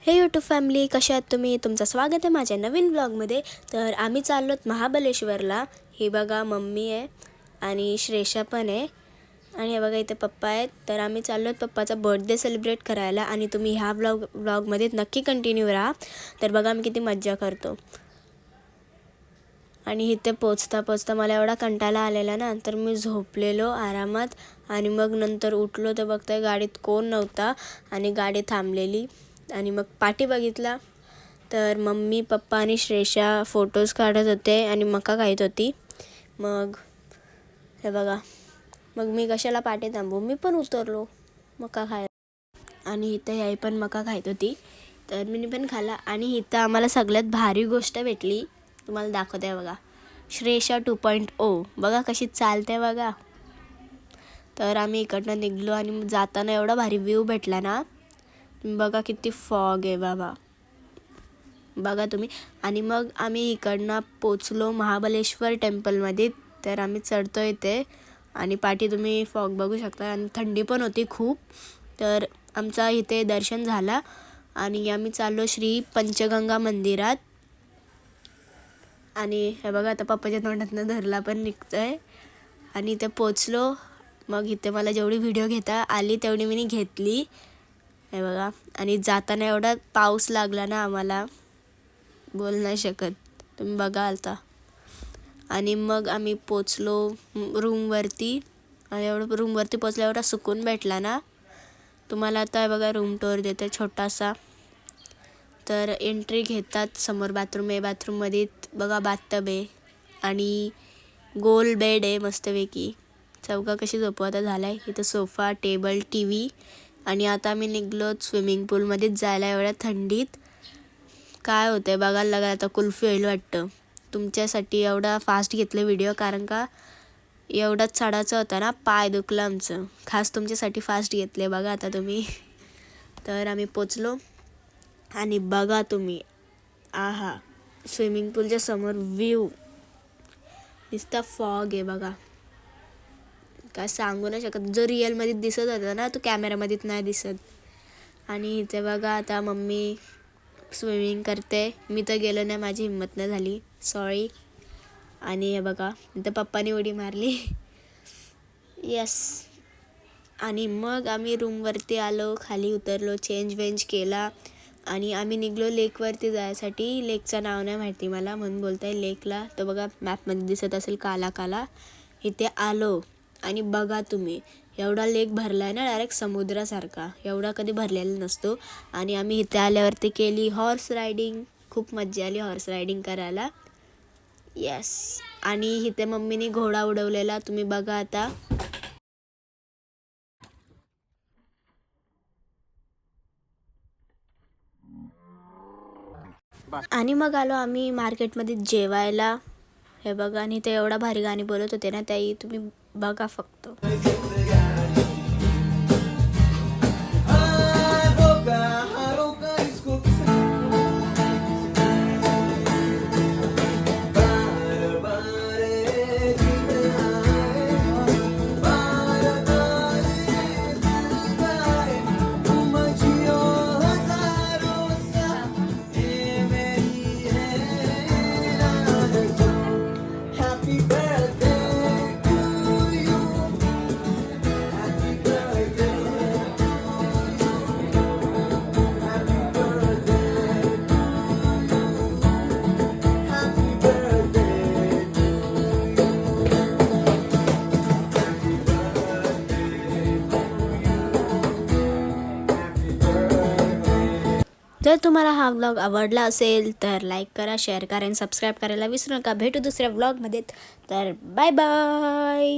हे YouTube family, कशा आहात तुम्ही? तुमचं स्वागत आहे माझ्या नवीन व्लॉगमध्ये. तर आम्ही चाललोत महाबलेश्वरला. ही बघा मम्मी आहे आणि श्रेषा पण आहे आणि हे बघा इथे पप्पा आहेत. तर आम्ही चाललोत पप्पाचा बर्थडे सेलिब्रेट करायला आणि तुम्ही ह्या व्लॉगमध्ये नक्की कंटिन्यू राहा. तर बघा आम्ही किती मज्जा करतो. आणि इथे पोचता मला एवढा कंटाळा आलेला ना, तर मी झोपलेलो आरामात आणि मग नंतर उठलो तर बघताय गाडीत कोण नव्हता आणि गाडी थांबलेली. आणि मग पाठी बघितला तर मम्मी पप्पा आणि श्रेषा फोटोज काढत होते आणि मका खात होती. मग हे बघा, मग मी कशाला पाठी थांबू, मी पण उतरलो मका खायला. आणि इथं याई पण मका खात होती तर मी पण खाल्ला. आणि इथं आम्हाला सगळ्यात भारी गोष्ट भेटली, तुम्हाला दाखवते बघा. श्रेषा 2.0 बघा कशी चालते बघा. तर आम्ही इकडनं निघलो आणि जाताना एवढा भारी व्ह्यू भेटला ना, बघा किती फॉग आहे बाबा, बघा तुम्ही. आणि मग आम्ही इकडनं पोचलो महाबलेश्वर टेम्पलमध्ये. तर आम्ही चढतो इथे आणि पाठी तुम्ही फॉग बघू शकता आणि थंडी पण होती खूप. तर आमचा इथे दर्शन झाला आणि आम्ही चाललो श्री पंचगंगा मंदिरात. आणि हे बघा आता पप्पाच्या तोंडातनं धरला पण निघतोय. आणि इथे पोचलो. मग इथे मला जेवढी व्हिडिओ घेता आली तेवढी मी घेतली, हे बघा. आणि जाताना एवढा पाऊस लागला ना, आम्हाला बोल नाही शकत, तुम्ही बघा आता. आणि मग आम्ही पोचलो रूमवरती आणि रूमवरती पोचल्या एवढा सुकून भेटला ना. तुम्हाला आता बघा रूम टूर देते छोटासा. तर एंट्री घेतात, समोर बाथरूम आहे, बाथरूममध्ये बघा बाथटब आहे आणि गोल बेड आहे मस्तपैकी. चौका कशी झोपवता झालाय. इथं सोफा, टेबल, TV. आणि आता आम्ही निघलो स्विमिंग पूलमध्येच जायला एवढ्या थंडीत. काय होतंय बघायला लागा, आता कुल्फी होईल वाटतं. तुमच्यासाठी एवढा फास्ट घेतलं व्हिडिओ, कारण का एवढाच चढायचा होता ना, पाय दुखलं आमचं. खास तुमच्यासाठी फास्ट घेतले बघा आता तुम्ही. तर आम्ही पोचलो आणि बघा तुम्ही, आहा, स्विमिंग पूलच्या समोर व्ह्यू नुसता फॉग आहे बघा, काय सांगू नाही शकत. जो रिअलमध्ये दिसत होता ना, तो कॅमेरामध्येच नाही दिसत. आणि इथे बघा आता मम्मी स्विमिंग करते. मी तर गेलो नाही, माझी हिंमत नाही झाली, सॉरी. आणि हे बघा इथं पप्पानी उडी मारली. यस. आणि मग आम्ही रूमवरती आलो, खाली उतरलो, चेंज केला आणि आम्ही निघलो लेकवरती जायसाठी. लेकचं नाव नाही माहिती मला, म्हणून बोलताय लेकला. तो बघा मॅपमध्ये दिसत असेल काला काला. इथे आलो आणि बघा तुम्ही, एवढा लेक भरला आहे ना, डायरेक्ट समुद्रासारखा. एवढा कधी भरलेला नसतो. आणि आम्ही इथे आल्यावरती केली हॉर्स रायडिंग. खूप मजा आली हॉर्स रायडिंग करायला. यस. आणि इथे मम्मीने घोडा उडवलेला, तुम्ही बघा आता. आणि मग आलो आम्ही मार्केटमध्ये जेवायला. हे बघा, आणि ते एवढा भारी गाणी बोलत होते ना ताई, तुम्ही बघा फक्त. जर तुम्हाला हा व्लॉग आवडला असेल तर लाईक करा, शेअर करा आणि सबस्क्राईब करायला विसरू नका. भेटू दुसऱ्या व्लॉगमध्ये. तर बाय बाय.